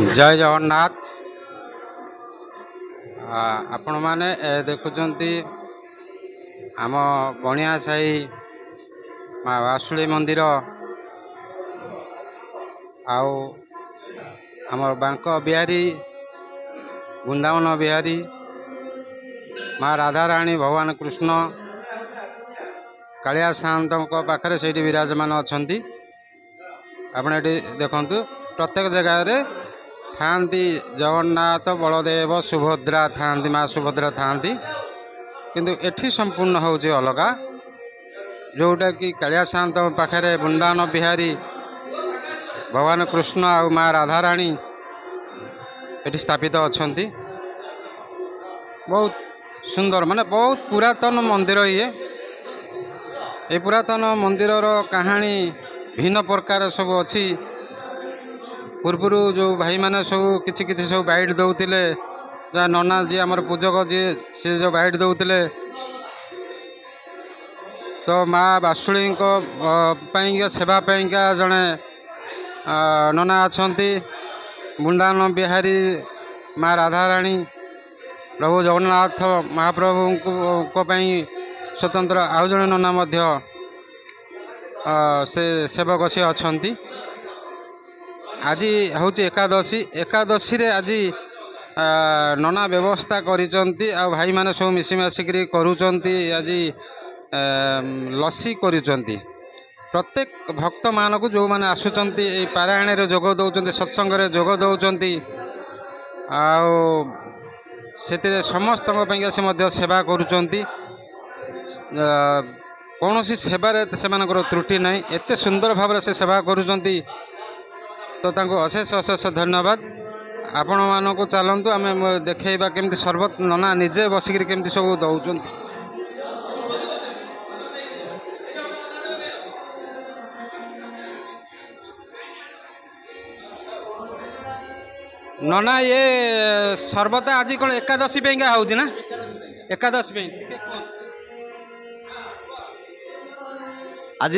जय जगन्नाथ। आपण मैंने देखुंत आम बणिया साही माँ वासुली मंदिर आमर बांक बिहारी वृंदावन बिहारी माँ राधाराणी भगवान कृष्ण कालिया सात पाखे से विराजमान अच्छा। आपड़ ये देखु प्रत्येक जगह थांती जगन्नाथ बलदेव सुभद्रा थांती माँ सुभद्रा थांती किंतु एठी संपूर्ण होची अलगा जोटा कि कालिया सात पाखे वृंदावन बिहारी भगवान कृष्ण और माँ राधाराणी एठी स्थापित अच्छा। बहुत सुंदर माने बहुत पुरातन मंदिर ये पुरातन मंदिर कहानी भिन्न प्रकार सब अच्छी। पूर्वर जो भाई मैंने सब किछि किछि सब बाइट दौले जहाँ नना जी आमर पूजक जी सी जो बाइट दौले तो माँ बासुली सेवा पाइंका जड़े नना अच्छा। वृंदावन बिहारी माँ राधाराणी प्रभु जगन्नाथ महाप्रभु को स्वतंत्र आउ जड़े नना से सेवक सी अच्छा। आज हूँ एकादशी एकादशी रे आज नना व्यवस्था करिसंती आ भाई माने सब मिसी मासिक करूचंती। आज लस्सी करिसंती प्रत्येक भक्त मान को जो माने आसुचंती पारायण रे जोग दौचंती सत्संग रे जोग दौचंती से समस्त से मध्य सेवा करुचंती। कौन सी सेवार से त्रुटि नहीं एते सुंदर भाव से सेवा करुचंती। तो तांको अशेष अशेष धन्यवाद। आपण मानक चलतु आम देखा केमती सर्बत नना निजे बसिक केमती सब दौरान नना ये सर्बत आज कौन एकादशी पे हो ना एकादशी पे आज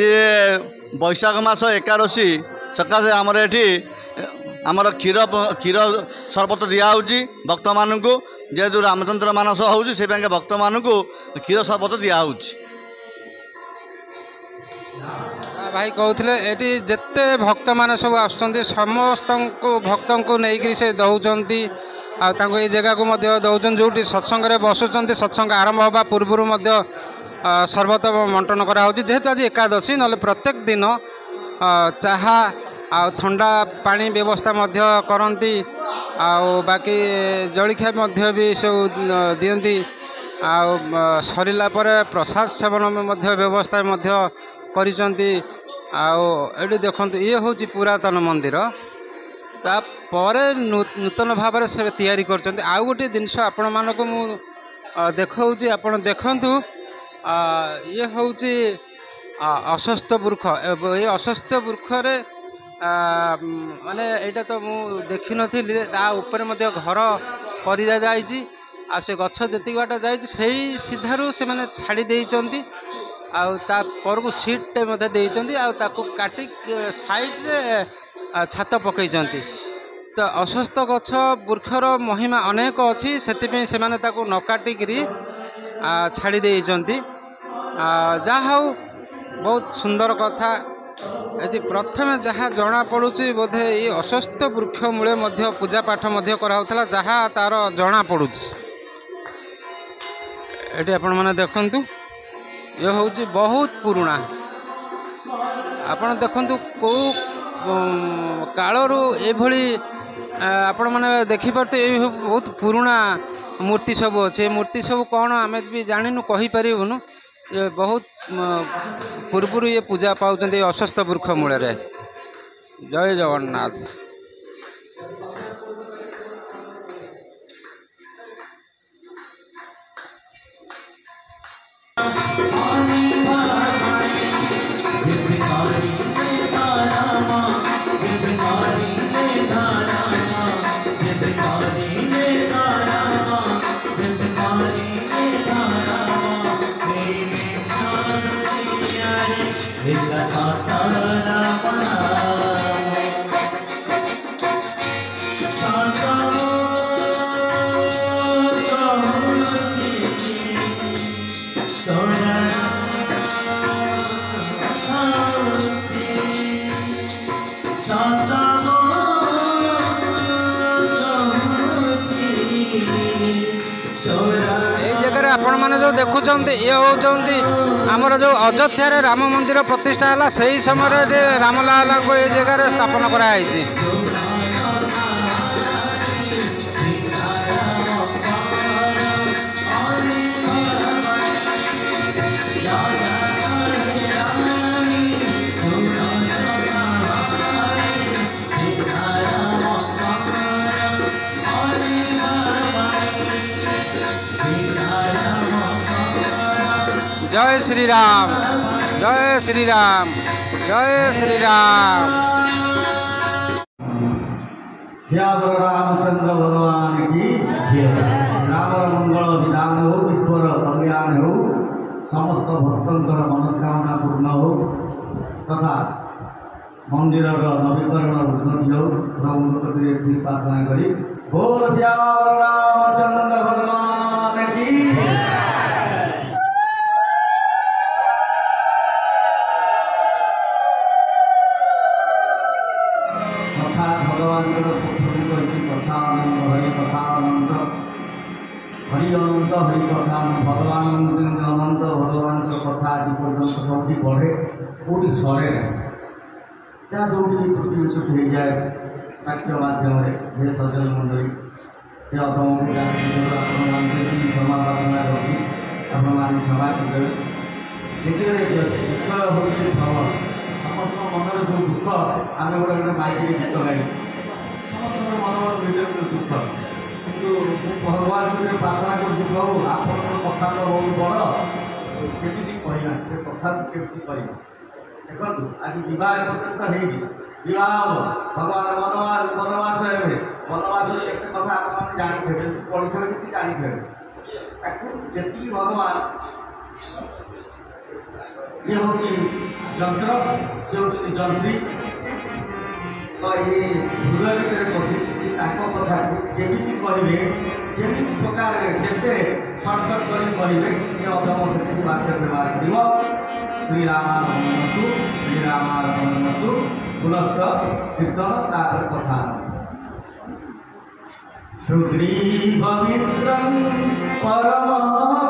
बैशाख मास एकादशी सकाशे आमर एठी आमर क्षीर क्षीर सरबत दिया भक्त मान को जेहेतु रामचंद्र मानस हो भक्त मान को क्षीर सरबत दिया भाई कहते ये जिते भक्त मान सब आसुँच समस्त भक्त को लेकिन से दौरान ये जगह को दौरान जो सत्संग बसुँच सत्संग आरंभ हवा पूर्वर सर्बत मंटन कराऊँ जेहेतु आज एकादशी ना प्रत्येक दिन चाहा आ ठंडा पानी व्यवस्था करती बाकी जलखिया भी सब दियंती सरला प्रसाद सेवन व्यवस्था करिसंती। ये देखते ये हूँ पुरातन मंदिर तापर नूतन भाव से तैयारी कर आउ गोटे जिनस आपण मानक मु देखौची आपण देखंतु ये हूँ अशस्त वृक्ष ये अशस्त वृक्ष माने एटा तो मु देखि नथिली ता ऊपर मध्य घर परिजा जाइछि आ से गछ जति बाट जाइछि सेही सीधारु से माने छाड़ी देइचंती आ ता परकु सीट मध्य देइचंती आ ताकु काटी साइड रे छात पकईचंती। तो अशस्त गछ वृक्षर महिमा अनेक अछि सेति से माने ताकु न काटिकरी छाड़ी देइचंती। जा हौ बहुत सुंदर कथा। यदि प्रथम जहाँ जना पड़ुची बोधे ये अशस्त वृक्ष मूले मध्य पूजा पाठ मध्य कराउथला जहाँ तार जना पड़ुची। एटी आपण माने देखंतु ये हूँ बहुत पुराना आपण देखंतु को कालरू एभली आपण माने देखि परते बहुत पुराना मूर्ति सब अच्छे मूर्ति सब कौन आम भी जानिनु कहि परिबुनु ये बहुत पूर्वर ये पूजा पाँच अशस्त वृक्ष मूल। जय जगन्नाथ। जगह आपण मैंने जो देखुं ये होती आमर जो अयोध्या राम मंदिर प्रतिष्ठा है से ही समय रामलाला को ये जगह स्थापन कराई। जय श्री राम, जय श्री राम, जय श्री राम। श्यावर रामचंद्र भगवान की राम मंगल विधान हो, ईश्वर कल्याण हो, समस्त भक्तर मनस्कामना पूर्ण हो तथा मंदिर नवीकरण उन्नति हो प्रभु प्रार्थना करी बोल श्यावर रामचंद्र भगवान की। भगवान कथा हरि कथा अनंत हरि अनंत हरि कथा भगवान अनंत भगवान कथा आज पर्यटन सबटी बढ़े कौटी सरे जहाँ जो त्रुटि चुट हो जाए नाट्य मध्यम हे सजन मंडली हे अधम क्षमा प्रार्थना रखी आपने क्षमा कर विषय हूँ भ्रमण समस्त मन जो दुख आम गोटे गोटे माइक गीत गाई समस्त मन मन दुख कि भगवान को प्रार्थना कर प्रभु आप कथा तो बहुत बड़ केमी कहना से कथा केमी कह देखो आज बह पर्यटन होगा भगवान वनवास हे वनवास केते कथा आप जानी पढ़ी कि जानी जी भगवान ये हूँ जंत्र से हूँ जंत्री तो ये हृदय भितर बसी कथा जमी कहे जमी प्रकार जिते सर्टकट कर कहे ये अधम से वाक्य सेवा कर श्रीरामानंदु श्रीरामानंदु पुनश्च कीर्तन तापर कथा सुग्रीवमित्रं परम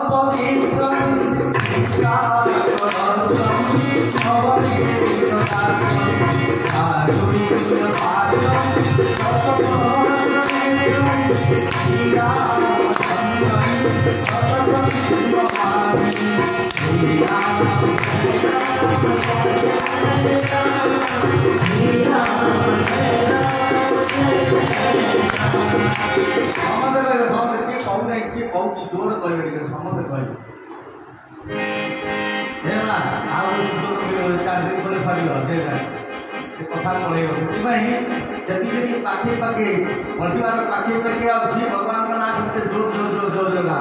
पवित्रं जोर कह समझ कह कथा पड़े से पाखे पाखे परिवार पाखे पाखे अच्छी भगवान का नाम से जोर जोर जोर जोर जगह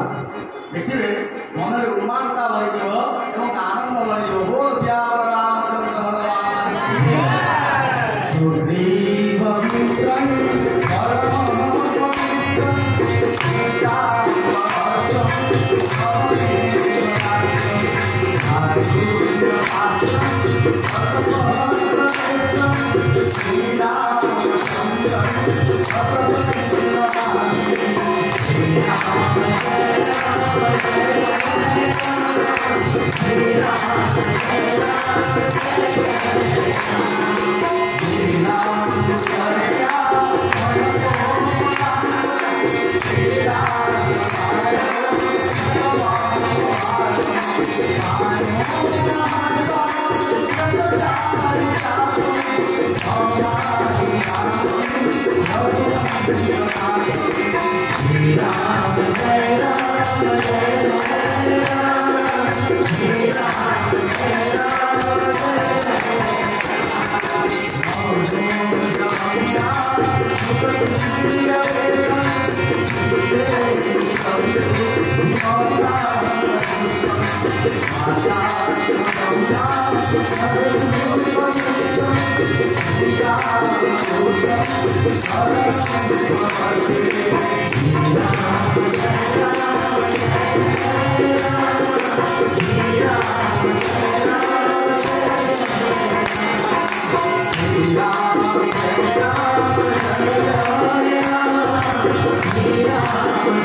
देखिए मन में उन्मादता बढ़ आनंद बढ़ वो श्याम रामचंद्र भगवान Yeah.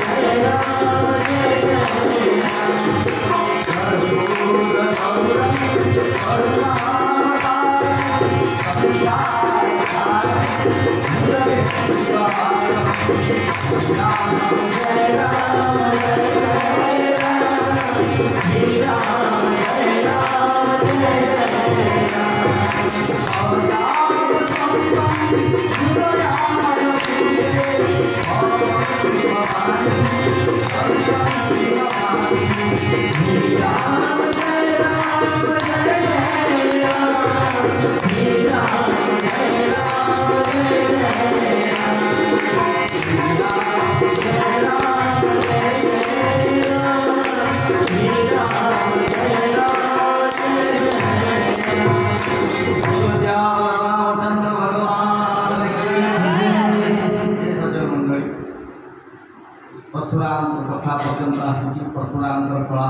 परशुराम कथा पर्यंत आसी परशुराम कला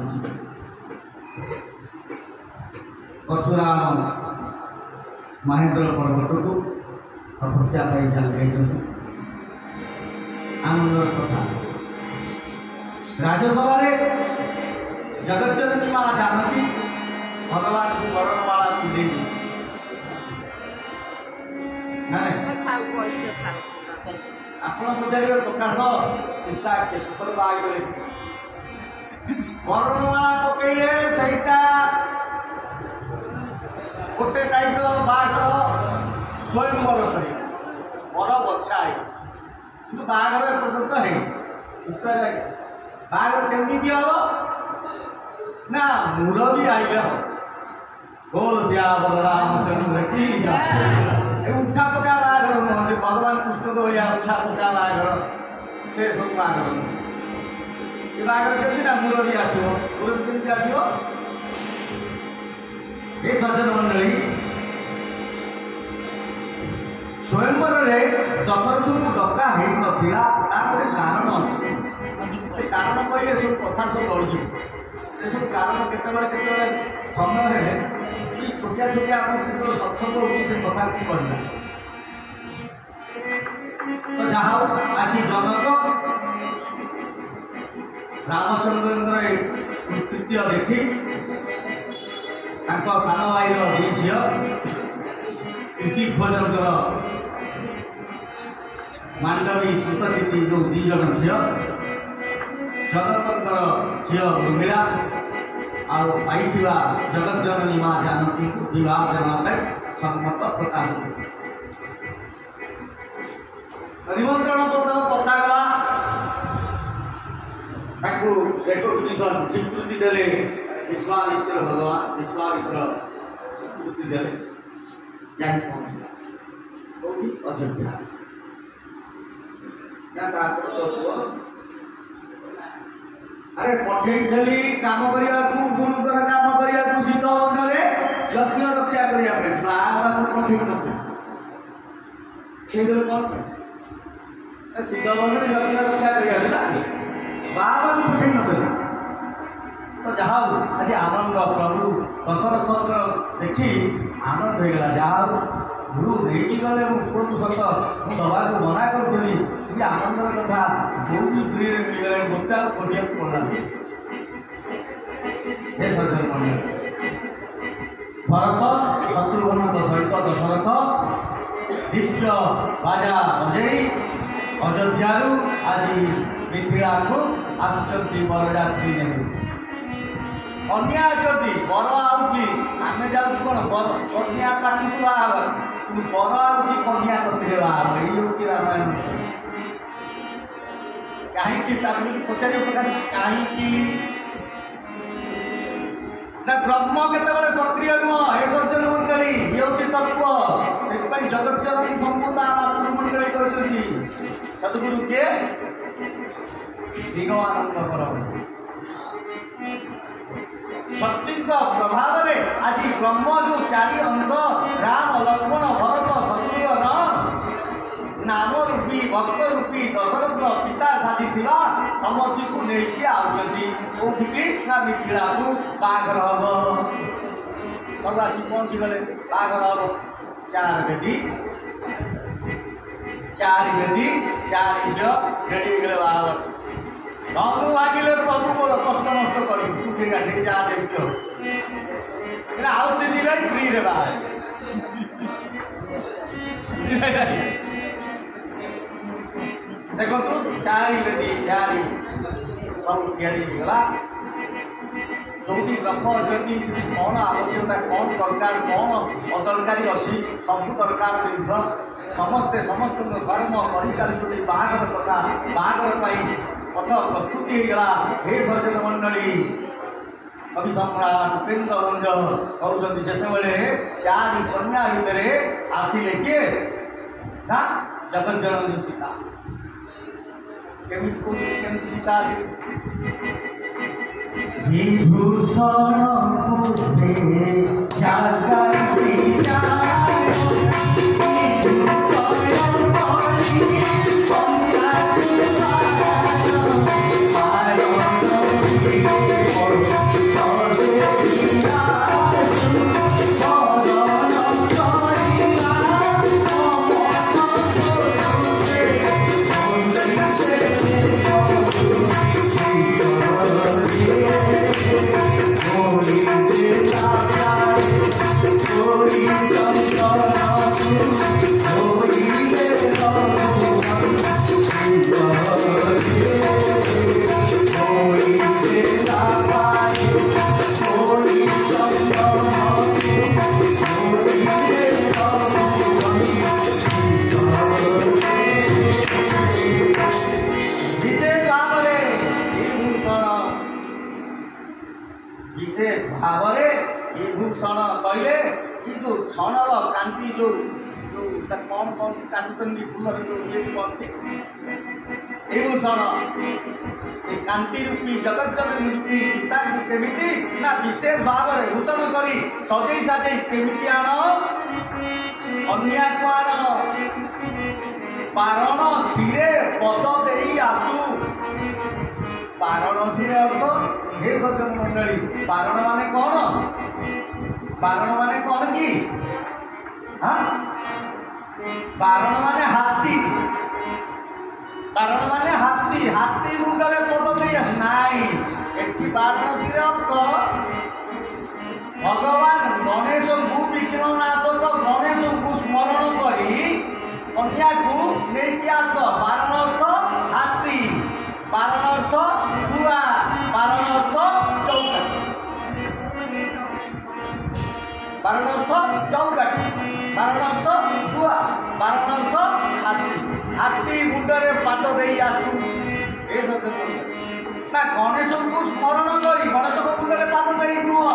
शुणी परशुराम महेंद्र पर्वत को तपस्या चली आनंद कथा राजसभा जगज्जननी माँ जानकी भगवान को वर्णमाला दे ଆପଣ ପଚାରିବେ ପ୍ରକାଶ ସୀତା କେଶର ବାହାଘରେ ବର୍ଣ୍ଣମାଳା ପକେଇଲେ ସେଇଟା ଗୋଟେ ଟାଇପ୍ର ବାହାଘର ସ୍ୱୟଂବର ସରି ବର ବଛା ହେଇ କିନ୍ତୁ ବାହାଘର ଏପର୍ଯ୍ୟନ୍ତ ହେଇନି ବୁଝିପାରିଲେ ବାହାଘର କେମିତି ହବ ନା ମୁରବି ଆଇଲେ ହବ ବୋଲ ଶ୍ୟାମ ରାମଚନ୍ଦ୍ର କି उठा पका बाघर नुह भगवान कृष्ण को भाया उठा पका बाघर से सब बाघर ये बाघर केमी ना मुरली आसो मुरली केमी आसो ये सज्जन मंडली स्वयंवर दशरथ को डका हो नाला तार गोटे कारण अच्छे से कारण कहले सब कथा सब गढ़ी से सब कारण केतबे समय है छोटिया छोटिया आप सत्संग होती कथा कहना तो जहा आज जनक रामचंद्र कृत्य देखी सान भाई दी झी भोजन मांडवी सुतती जो दीज झी जनक झी उर्मिला ଆଉ ପାଇଥିବା ଜଗଜ୍ଜନନୀ ମା ଜାନକୀଙ୍କୁ ବିବାହ ଦେବା ପାଇଁ ସମ୍ମତ ପ୍ରକାଶ ନିମନ୍ତ୍ରଣ ପତ୍ର ପଠାଗଲା ତାକୁ ରେକଗ୍ନିସନ ସ୍ୱୀକୃତି ଦେଲେ ବିଶ୍ୱାମିତ୍ର ଭଗବାନ ବିଶ୍ୱାମିତ୍ର ସ୍ୱୀକୃତି ଦେଲେ ଯାଇ ପହଞ୍ଚିଲା କୋଉଠି ଅଯୋଧ୍ୟା ନା ତାପରେ अरे पठेई काम करने गुरुतर काम करने शीत बंधे यज्ञ रक्षा करने पठेई नथिले कौन शीत बंधे यज्ञ रक्षा करना बाबा पठेई नथिले तो जहा आज आनंद प्रभु दशरथ देखी आनंद होगा जहा गुरु देखी गले पुओ सत मुझे दवा को मना करी ये आनंद कथा जो भी फ्री मिलगला मत खोटिया पड़ा भरत शत्रुघ्न सहित दशरथ दिव्य बाजा बजई अयोध्या आज मिथिला को आसुच्च बरयात्री नहीं कन्या अच्छा बर आउची आम जाऊँ कौन कन्या ताकू बाहर बर आउची कन्या कथि बाहर ये हूँ रामायण कहीं पचार प्रकाश कहीं ब्रह्म केतबे सक्रिय नुह हे सज्जन मंडली ये हूँ तत्व से जगज्जननी संपूर्ण आम मंडली कहते सदगुरु किए दिगवानंद परम शक्ति प्रभाव में आज ब्रह्म जो चारि अंश राम लक्ष्मण भरत शत्रुघ्न नाम रूपी भक्त रूपी दशरथ पिता साधी समस्त को लेकिन आउटी ना मिथिला को बाघर हम सब आसी पहुँची गले बाघर हम चार बेदी चार रेडी गले बाघर धनु मांगिले प्रभु बोल कष्ट नष्ट कर सुखी गाठी जहाँ देखियो आउ दिन गई फ्री रे बाहर देखो तू ଚାରି ବେଦି ଚାରି ସବୁ ତିଆରି ହେଇଗଲା। ଯୋଉଠି ରଥ ଯଦି ସେଠି କ'ଣ ଆବଶ୍ୟକତା କ'ଣ ଦରକାର କ'ଣ ଅଦରକାରୀ ଅଛି ସବୁ ଦରକାର ଜିନିଷ ସମସ୍ତେ ସମସ୍ତଙ୍କ କର୍ମ କରିଚାଲିଛନ୍ତି। ବାହାଘର କଥା ବାହାଘର ପାଇଁ ପଥ ପ୍ରସ୍ତୁତି ହେଇଗଲା। ହେ ସଜ୍ଜନ ମଣ୍ଡଳୀ କବି ସମ୍ରାଟ ଉପେନ୍ଦ୍ର ଭଞ୍ଜ କହୁଛନ୍ତି ଯେତେବେଳେ ଚାରି କନ୍ୟା ଭିତରେ ଆସିଲେ କିଏ ନା ଜଗଜ୍ଜନନୀ ସୀତା। କେମିତି କହୁଛନ୍ତି କେମିତି ସୀତା ଆସିଲେ? ବିଭୂଷଣ ପୁଷ୍ପେ ଜାଗାଇ विशेष भाव विभूषण कहले कि क्षणर कांति जो कौन कौन काशुचंदी फूल ये कहते विभूषण से कांति रूपी जगज्जननी रूपी सीता को केमिति ना विशेष भाव भूषण करी सजई सजई केमिति आण अन्या को आण पारण शिरे पद दे आसू पारण शिरे अर्थ हे सज्जन मंडली पारण माने कौन? पारण माने कौन की? हाँ पारण माने हाथी। पारण माने हाथी हाथी मुंडले पद दे आस नाई एठी पारण शिरे अर्थ भगवान गणेश को विघ्ननाशक गणेश को स्मरण करी कन्या को लेके आस। पारण अर्थ हाथी पारण अर्थ गुआ पारण अर्थ चौकाट पारण अर्थ चौकाट पारण अर्थ गुआ पारण अर्थ हाथी हाथी मुंडरे पाद दे आसू ए शब्द ना गणेश को स्मरण करी गणेश को मुंडरे पाद दे नुह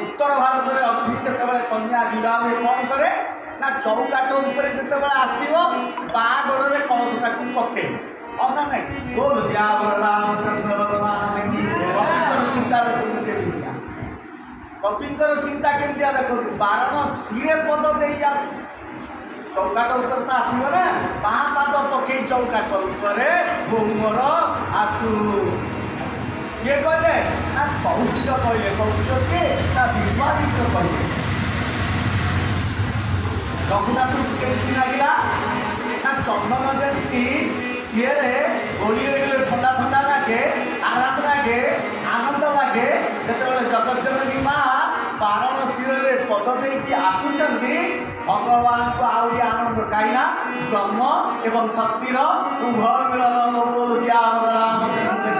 उत्तर भारत में अच्छी जिते कन्या विवाह हुए कौन करे ना चौकाट उपर जिते आसो बागड़े कौशटा को पके ना नहीं बोल श्याम रामचंद्र भगवान चिंतार कपिंकर चिंता केमती देखो बारण शिरे पद दे चौकाट उपर तो आसो ना बाँ पाद पकई चौकाट उपर मोर आसू किए कहले ना कौशिक कहले कौशिक किए ना विश्वामित्र कहले रघुनाथ केमती लगे ना चंदन जमी सीए गोली ठंडा ठंडा लगे आराम लगे आनंद लगे जो जगज्जननी माँ पारण शिरे पद दे आसुंच भगवान को आहरी आनंद कहीं ब्रह्म एवं शक्तिर उभय मिलन श्याम रामचंद्र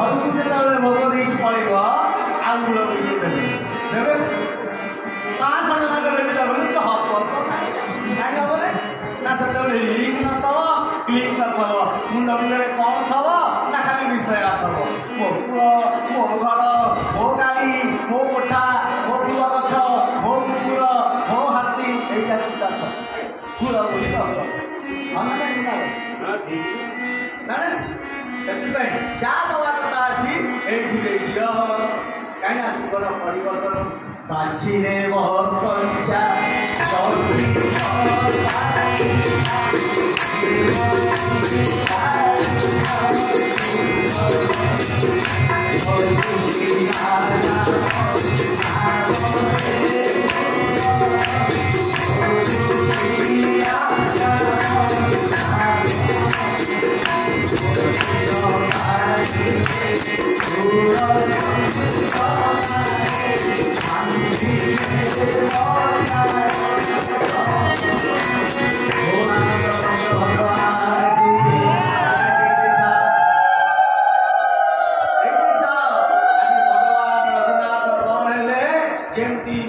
ପଛକୁ ଯେତେବେଳେ ଭୋଗ ଦେଇକି ପଳେଇବ ଆଉ ମୂଳ ଦେଇକି ଦେବେ ଦେବେ 500 ଟଙ୍କା ଦେଲେ ବି ଦେବନି ତ ହବ କାହିଁକି ହବନି ନା ସେତେବେଳେ ଲିଙ୍କ୍ ନଥିବ କ୍ଲିକ୍ ନଥିବ ମୁଣ୍ଡ ମୁଣ୍ଡରେ କ'ଣ ଥବ ନା ଖାଲି ବିଷୟ ଥବ ମୋ ପୁଅ ମୋ ଘର ମୋ ଗାଡ଼ି ମୋ କୋଠା ମୋ ଫୁଲ ଗଛ ମୋ କୁକୁର ମୋ ହାତୀ ଏଇଟା ଚିନ୍ତା ଥବ ଫୁଲ ବୋଲି ନା ସେଥିପାଇଁ ଯାହା ଦେବା କଥା ଅଛି ଏଇଠି ଦେଇଦିଅ କାହିଁକିନା ଯୁଗର ପରିବର୍ତ୍ତନ ବାଛିରେ ବହୁତ ପରୀକ୍ଷା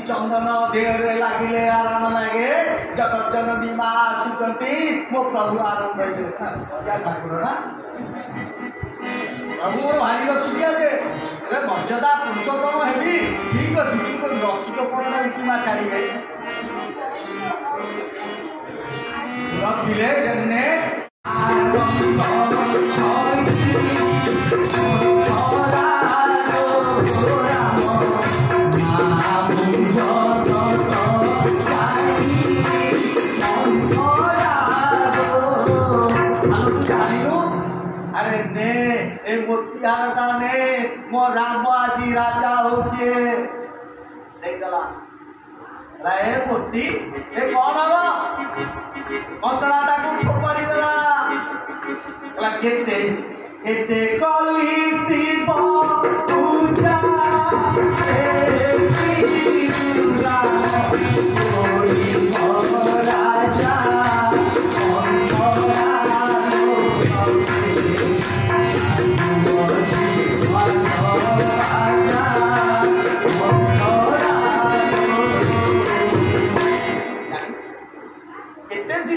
चंदन देह लगे आराम लगे जगत जननी माँ आसुचंती मो प्रभु आनंद ठाकुर ना प्रभु मोर भारी रसिया जे मर्यादा पुरुषोत्तम हेबी ठीक अच्छे तू रसिक पड़ा रीतिमा छाड़ी रखिले जेने अरे ने ए मोतिहारटा ने मो राम आजी राजा होचे देला राय मोती ए कौन हवा मंत्राटा को फोपाड़ी देला कला केते केते कली शिव पूजा ए शिवरा कोई राजा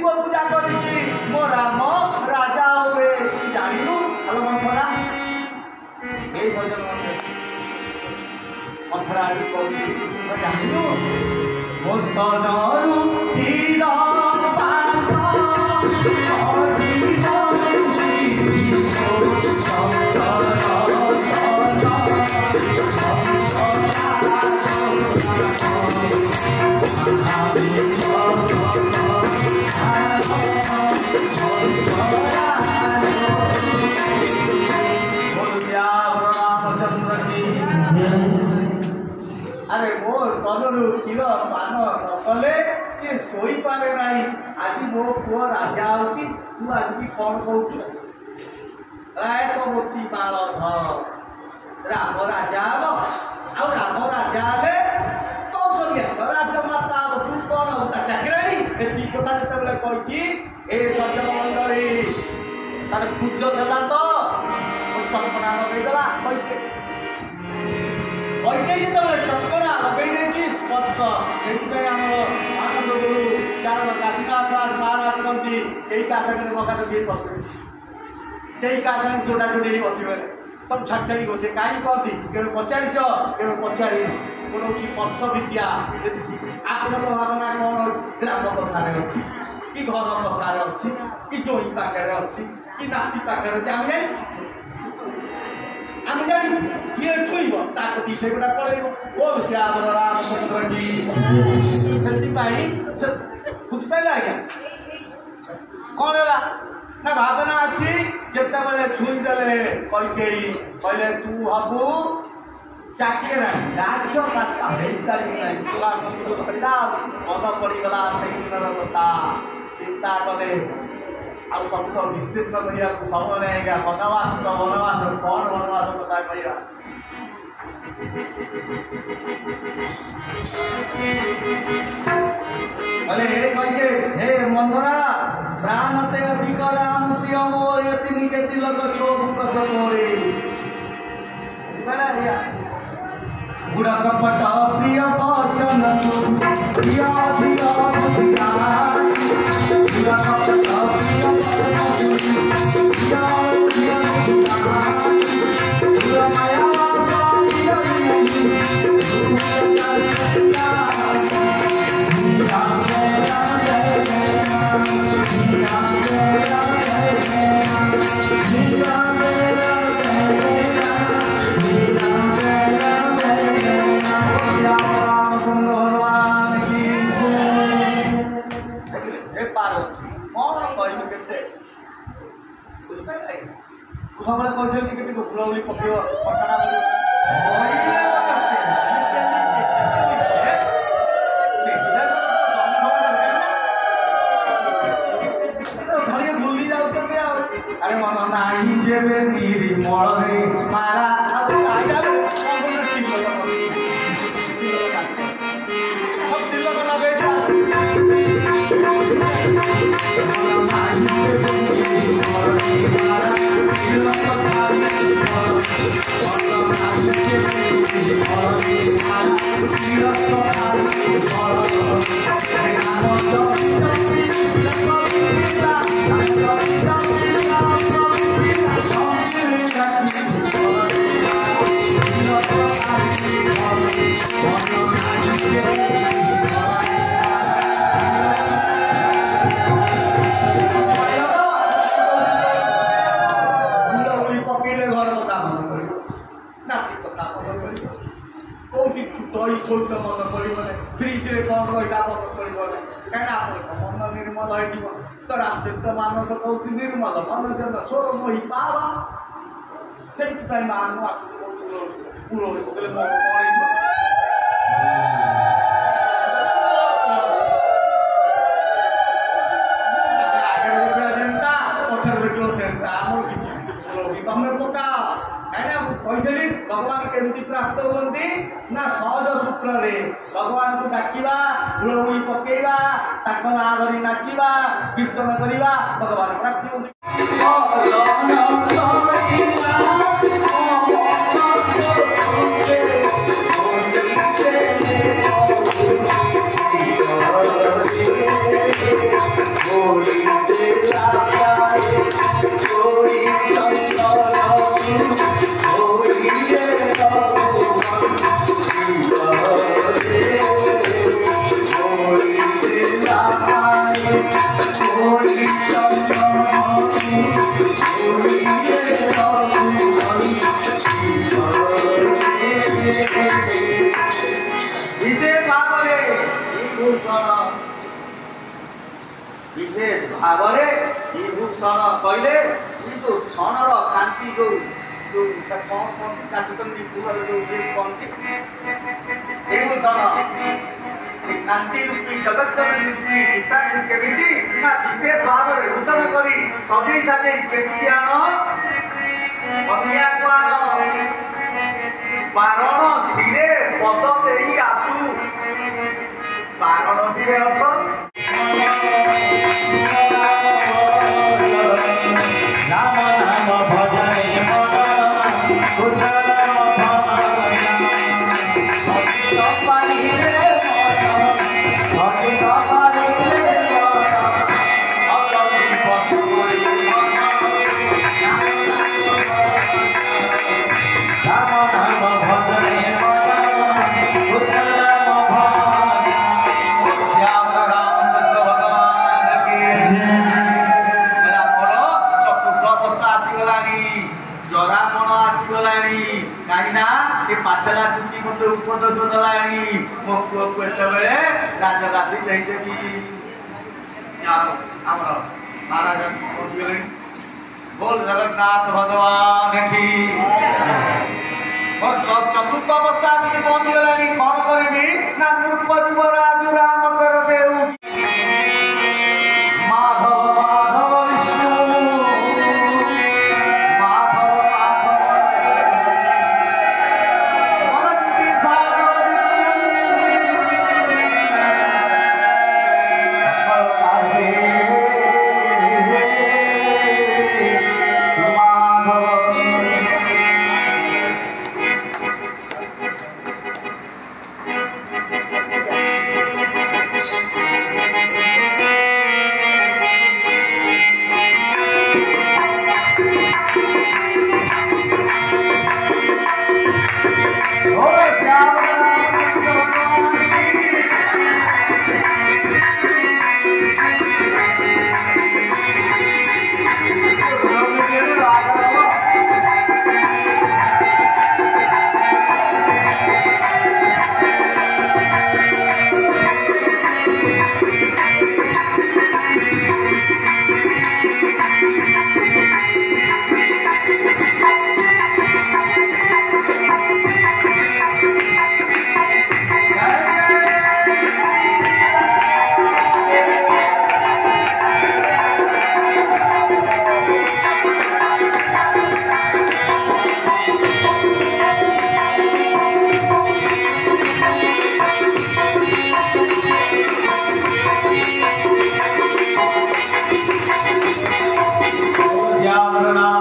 पूजा करी मो राम राजा हुए जानू हेलो मंथरा ये सजन मंथरा जानू मो स्तनरू धीर अरे मोर कलरू क्षीर पान नकले सी शोई पारे ना आज मो पुओ राजा होची तू आसिकी कौन कहू राय तो मोती पाल राम राजा हम आउ राम राजा हेले कौशल्या राजमाता तू कौन होता चाकराणी एति कथा जेतेबेले कहिची ए सज्जन मंडली तार पूज देला तो चकपना लगे देला कहिके ଯେତେବେଳେ ଚକଡ଼ା ଲଗେଇ ଦେଇଛି ସ୍ପର୍ଶ ସେଥିପାଇଁ ଆମର ଆନନ୍ଦ ଗୁରୁ ଚାରଣ କାଶୀନାଥ ଦାସ ମହାରାଜ କହନ୍ତି ଏଇ କାଶରେ ମଗାରେ ଯିଏ ବସିବେ ସେଇ କାଶରେ ଯୋଡ଼ା ଯୋଡ଼ି ହେଇ ବସିବେନି ସବୁ ଛାଡ଼ି ଛାଡ଼ି ବସିବେ କାହିଁକି କହନ୍ତି କେବେ ପଚାରିଛ କେବେ ପଚାରିନି କ'ଣ ହେଉଛି ସ୍ପର୍ଶ ବିଦ୍ୟା ଆପଣଙ୍କ ଭାବନା କ'ଣ ଅଛି ଗ୍ରାମ କଥାରେ ଅଛି କି ଘର କଥାରେ ଅଛି କି ଜୋଇ ପାଖରେ ଅଛି କି ନାତି ପାଖରେ ଅଛି ଆମେ ଜାଣିଛୁ ଆମେ ଜାଣିଛୁ ଯିଏ ଛୁଇଁବ ତାକୁ ଦି ସେଗୁଡ଼ା ପଳେଇବ ବୋଲ ସେ ଆମର ରାମଚନ୍ଦ୍ର କି ସେଥିପାଇଁ ସେ ବୁଝିପାରିଲେ ଆଜ୍ଞା କ'ଣ ହେଲା ନା ଭାବନା ଅଛି ଯେତେବେଳେ ଛୁଇଁଦେଲେ କୈକେୟୀ କହିଲେ ତୁ ହବୁ ଚାକେରାଣୀ ରାଜ୍ୟ କାଟା ହେଇପାରିବୁ ନାହିଁ ତୁଲା ମନ୍ଦିର ଧରିଲା ମନ ପଡ଼ିଗଲା ସେଇଦିନର କଥା ଚିନ୍ତା କଲେ ଆଉ ସବୁ ତ ବିସ୍ତୀର୍ଣ୍ଣ କରିବାକୁ ସମୟ ନାହିଁ ଆଜ୍ଞା ବନବାସ କ'ଣ ବନବାସ କଥା କହିବା अरे हे कहे हे मंदरा प्राणते अधिक राम प्रिय मोर यति निके तिलक छोप कस मोरे कपट प्रिय वचन प्रिय प्रिय प्रिया पूरा कपट प्रिय वचन प्रिय प्रिय प्रिया पूरा माया ସବୁବେଳେ କହିଛନ୍ତି କି ଟିକେ ଫୁଲଉଳି ପକେଇବ କଥାଟା ଘରେ ଭୁଲି ଯାଉଛନ୍ତି ଆଉ ଆରେ ମନ ନାହିଁ ଯେବେ ନିର୍ମଳରେ ମାରା ଖୋଜ ମନ ପଡ଼ିବନି ଫ୍ରିଜରେ କ'ଣ ରହିଲା ମନ ପଡ଼ିବନି କାହିଁକିନା ଆପଣଙ୍କ ମନ ନିର୍ମଳ ହେଇଯିବ ତ ରାମଚରିତ ମାନସ କହୁଛି ନିର୍ମଳ ମନ ଜନ ସ୍ୱର ମୋହି ପାବ ସେଇଥିପାଇଁ ମାନଙ୍କୁ ଆସୁଛି ପୁରୋହିତ କହିଲେ କ'ଣ ହେଇଯିବ ଆଗରେ ଦେଖିବା ଯେନ୍ତା ପଛରେ ଦେଖିବ ସେନ୍ତା ଆମର କିଛି ତମେ ପକାଅ କାହିଁକିନା ମୁଁ କହିଥିଲି ଭଗବାନ କେମିତି ପ୍ରାପ୍ତ ହୁଅନ୍ତି ନା ସହଜ ସୂତ୍ରରେ ଭଗବାନଙ୍କୁ ଡାକିବା ହୁଳହୁଳି ପକେଇବା ତାଙ୍କ ନାଁ ଧରି ନାଚିବା କୀର୍ତ୍ତନ କରିବା ଭଗବାନ ପ୍ରାପ୍ତି ହୁଅନ୍ତି विशेष भाव में विभूषण कहले जो क्षणर कांति जो कौन कौन काशुकंदी फूल जो ये कौन विभूषण कांति रूपी जगत रूपी सीता केमिति ना विशेष भाव में भूषण करी सभी साथे केमिति आनो कन्या को आनो बारण सिरे पद देई आसु बारण सिरे अर्थ राम नाम भजने मन कुशल पाचला चुटी मत उपदेश दलानी मो पुओ को एतबेले राजगादी चाहिदेबी आमर महाराज पहुंच गले बोल जगन्नाथ भगवान की चतुर्थ अवस्था आसिक पहुंच गलानी कौन करबी ना नृप जीवराज राम कर देउ माधव माधव विष्णु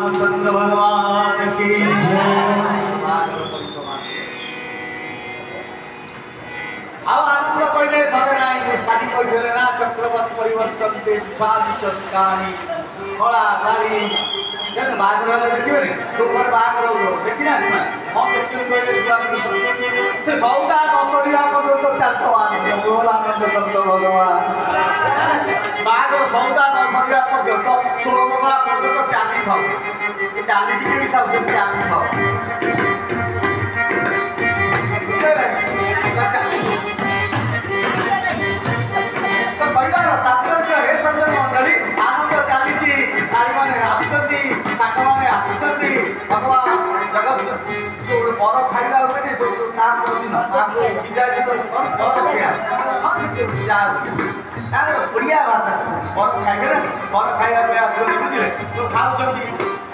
रामचंद्र भगवान की ଆଉ ଆନନ୍ଦ କହିଲେ ସରେ ନାହିଁ ସ୍ଥାନୀ କହିଥିଲେ ନା ଚକ୍ରବର୍ତ୍ତୀ ପରିବର୍ତ୍ତନ କାହାଣୀ କଳା ଶାଢ଼ୀ ବାହାଘର ହେଲେ ଦେଖିବେନି ତୁ ଘରେ ବାହାଘର ଦେଖିନାହାନ୍ତି ନା ହଁ ଦେଖିବୁ କହିଲେ ସେ ସଉଦା ନସରିବା ପର୍ଯ୍ୟନ୍ତ ଚାଲିଥିବ ଆନନ୍ଦ ଆନନ୍ଦ ଚନ୍ଦ୍ର ଭଗବାନ ବାହାଘର ସଉଦା ନସରିବା ପର୍ଯ୍ୟନ୍ତ 16 ମଙ୍ଗଳା ପର୍ଯ୍ୟନ୍ତ ଚାଲିଥାଉ ଚାଲିକି ବି ଥାଉ ସେ ଚାଲିଥାଉ କହିବାର ତାତ୍ପର୍ଯ୍ୟ ହେ ସଜ୍ଜନ ମଣ୍ଡଳୀ ଆନନ୍ଦ ଚାଲିଛି ଶାଢ଼ୀମାନେ ଆସୁଛନ୍ତି ସାଙ୍ଗମାନେ ଆସୁଛନ୍ତି ଭଗବାନ ଜଗତ ବର ଖାଇଲା ଉପରେ ନାମ କରୁନ ତାକୁ ବିଦାୟ ବର ଖାଇବା ତାର ଓଡ଼ିଆ ଭାଷା ବର ଖାଇବେ ବର ଖାଇବା ପାଇଁ ଆସୁଛନ୍ତି ବୁଝିଲେ ତ ଖାଉଛନ୍ତି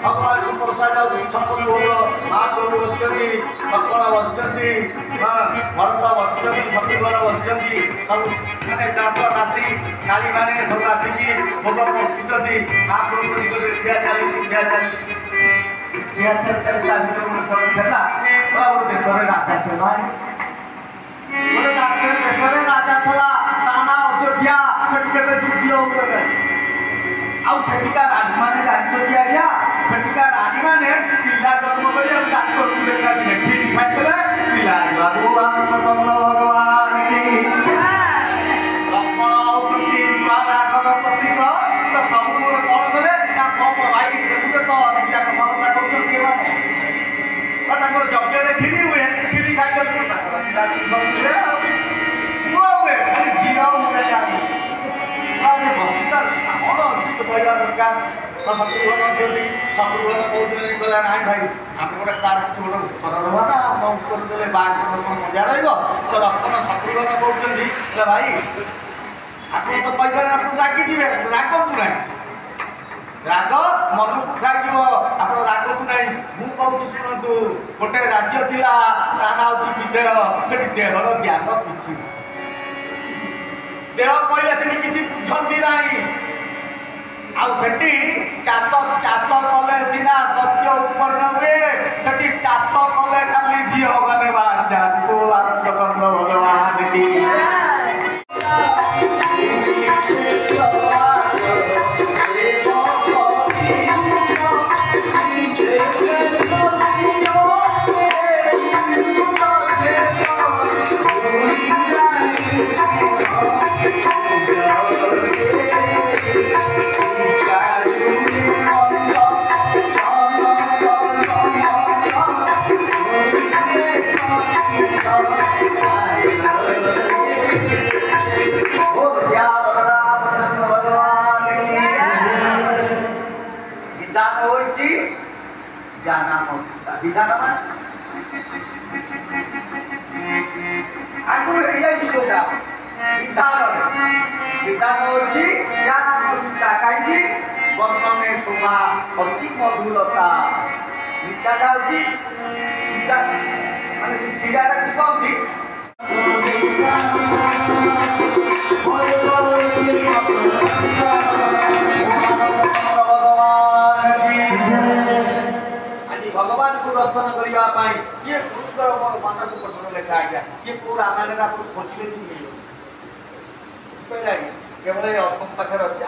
ଭଗବାନଙ୍କୁ ପ୍ରସାଦ ଯାଉଛି ଛପନ ଭୋଗ ମହାପ୍ରଭୁ ବସିଛନ୍ତି ଲକ୍ଷ୍ମଣ ବସିଛନ୍ତି ଭରତ ବସିଛନ୍ତି ଶତ୍ରୁଘ୍ନ ବସିଛନ୍ତି ସବୁ ମାନେ ଦାସ ଦାସୀ ଶାଳୀମାନେ ସବୁ ଆସିକି ଭୋଗ ପହଞ୍ଚୁଛନ୍ତି ମହାପ୍ରଭୁଙ୍କ ନିକଟରେ ଠିଆ ଚାଲିଛି ତା ଭିତରେ ଗୋଟେ ଥିଲା ଗୋଟେ ଦେଶରେ ରାଜା ଥିଲା ଗୋଟେ ଦେଶରେ ରାଜା ଥିଲା ତା ନାଁ ଅଯୋଧ୍ୟା ସେଠି କେବେ ଯୁଦ୍ଧ ହଉଥିଲେ ଆଉ ସେଠିକା ରାଣୀମାନେ ଜାଣିଛନ୍ତି ଆଜ୍ଞା ସେଠିକା ରାଣୀମାନେ ପିଲା ଜନ୍ମ କରି ଆଉ ଡାକ୍ତରକୁ ଦେଖାବିଲେ କ୍ଷୀରି ଖାଇଥିଲେ ପିଲା ଆଣିବାକୁ ଆନନ୍ଦ ଚନ୍ଦ୍ର ଭଗବାନ ଲକ୍ଷ୍ମଣ ହଉଛନ୍ତି ରାଗର ପ୍ରତୀକ ତ ପ୍ରଭୁଙ୍କର କଣ କଲେ ନା କମ ଭାଇ ଦେଖୁଛେ ତ ଯାକ ସମତା କରୁଛନ୍ତି ଏମାନେ ତାଙ୍କର ଯଜ୍ଞରେ କ୍ଷୀରି ହୁଏ କ୍ଷୀରି ଖାଇଲେ ତାଙ୍କର ପିଲା ସବୁ ହୁଏ ଆଉ ପୁଅ ହୁଏ ଖାଲି ଝିଅ ହୁଏ ଯାଆନ୍ତି କଣ ଅଛି କହିବା ଦରକାର ଶତ୍ରୁଘ୍ନ ଅଛନ୍ତି ଶତ୍ରୁଘ୍ନ କହୁଛନ୍ତି କହିଲା ନାଇଁ ଭାଇ ଆମେ ଗୋଟେ ତାର କିଛି ଗୋଟେ ଉତ୍ତର ଦେବା ନା ଆମ ଉତ୍ତର ଦେଲେ ବାହାଘର କ'ଣ ମଜା ରହିବ ତ ଲକ୍ଷ୍ମଣ ଶତ୍ରୁଘ୍ନ କହୁଛନ୍ତି କହିଲେ ଭାଇ ଆପଣ ତ କହିପାରିବେ ଆପଣ ରାଗିଯିବେ ରାଗକୁ ନାହିଁ ରାଗ ମନକୁ ଖାଇଯିବ ଆପଣ ରାଗକୁ ନାହିଁ ମୁଁ କହୁଛି ଶୁଣନ୍ତୁ ଗୋଟେ ରାଜ୍ୟ ଥିଲା ତା ନାଁ ହେଉଛି ବିଦେହ ସେଠି ଦେହର ଜ୍ଞାନ କିଛି ଦେହ କହିଲେ ସେଠି କିଛି ବୁଝନ୍ତି ନାହିଁ ଆଉ ସେଠି ଚାଷ କଲେ ସିନା ଶସ୍ୟ ଉତ୍ପନ୍ନ ହୁଏ ସେଠି ଚାଷ କଲେ ଖାଲି ଝିଅ ମାନେ ବାହାରି ଯାଆନ୍ତି ଆନନ୍ଦ ଚନ୍ଦ୍ର ଭଗବାନ विधान आगुरी हो जाइए जोटा विधान होची या नाम सीता कहीं वर्तमान शोभा अति मधुरता सीताटा होची सीता माने सीताटा की कहती भगवान को दर्शन करने किए गुरुतर मोर मानस पठन लेखा आज्ञा किए को रामायण आपको खोजले भी मिल केवल ये अर्थम पाखे अच्छे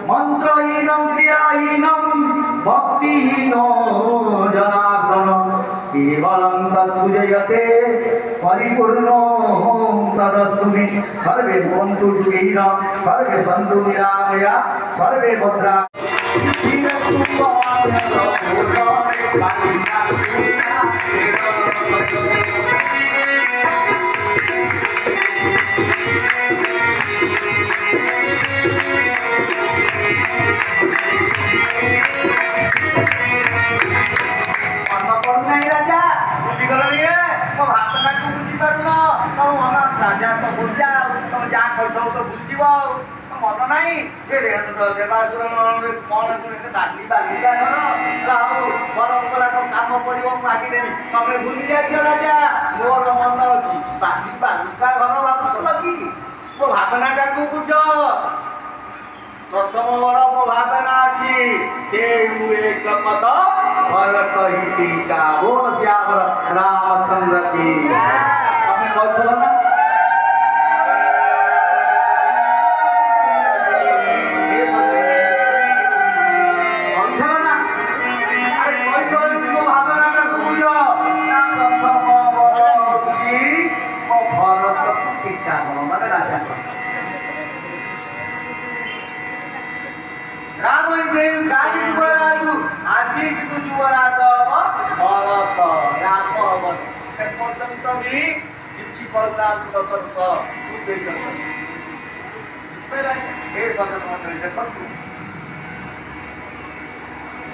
मंत्रहीनं क्रियाहीनं भक्तिहीनो जनार्दन केवलं तत्पूजयते परिपूर्णो तदस्तु मे सर्वे भवन्तु सुखिनः सर्वे सन्तु निरामया सर्वे भद्रा मन नाई देवासुर कौन डाली बालिका काम पड़ो मागिदेवी तमें भूली जाइए राजा मोर मन अच्छी बाली बालिका घर भावुल कि मो भावनाटा को बुझ प्रथम बर मो भावना अच्छी देहु एक पद घर कही बोल श्यामर रामचंद्र की तमें कहल ना ବୋଲି କିଛି କରୁନାହାନ୍ତି ଦଶ ଲୋକ ଚୁପ୍ ହେଇଛନ୍ତି। ଏ ସଜନ ମଣ୍ଡଳୀ ଦେଖନ୍ତୁ,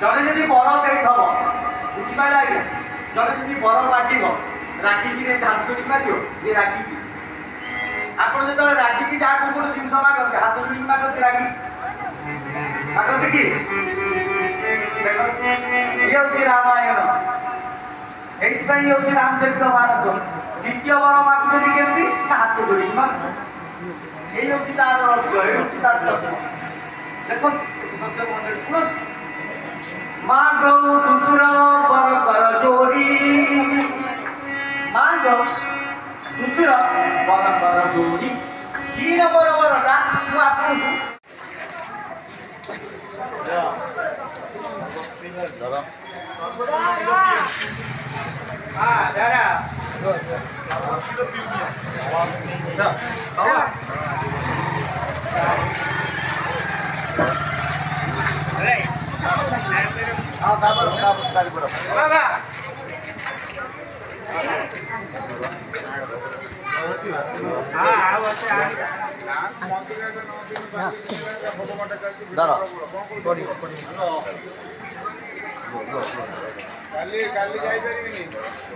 ଜଣେ ଯଦି ବର ଦେଇଥବ, ବୁଝିପାରିଲେ ଆଜ୍ଞା, ଜଣେ ଯଦି ବର ମାଗିବ ରାଗିକି ହାତ ଯୋଡ଼ିକି ମାଗିବ, ଇଏ ରାଗିକି ଆପଣ ଯେତେବେଳେ ରାଗିକି ଯାହାକୁ ଗୋଟେ ଜିନିଷ ମାଗନ୍ତି ହାତ ଯୋଡ଼ିକି ମାଗନ୍ତି, ରାଗି ମାଗନ୍ତି କି? ଇଏ ହେଉଛି ରାମାୟଣ, ସେଇଥିପାଇଁ ହେଉଛି ରାମଚରିତ ମାନସ। ଦ୍ୱିତୀୟ ବର ମାଗୁଛନ୍ତି କେମିତି? ହାତ ଯୋଡ଼ିକି ମାଗ। এই হচ্ছে তার রহস্য, এই হচ্ছে তার তত্ত্ব। দেখুন সত্য মন্দির শুনুন, মা গৌ দুসুর বর কর জোড়ি, মা গৌ দুসুর বর কর জোড়ি। কি নম্বর বরটা ମୁଁ ଆପଣଙ୍କୁ କାଲି ଯାଇପାରିବିନି।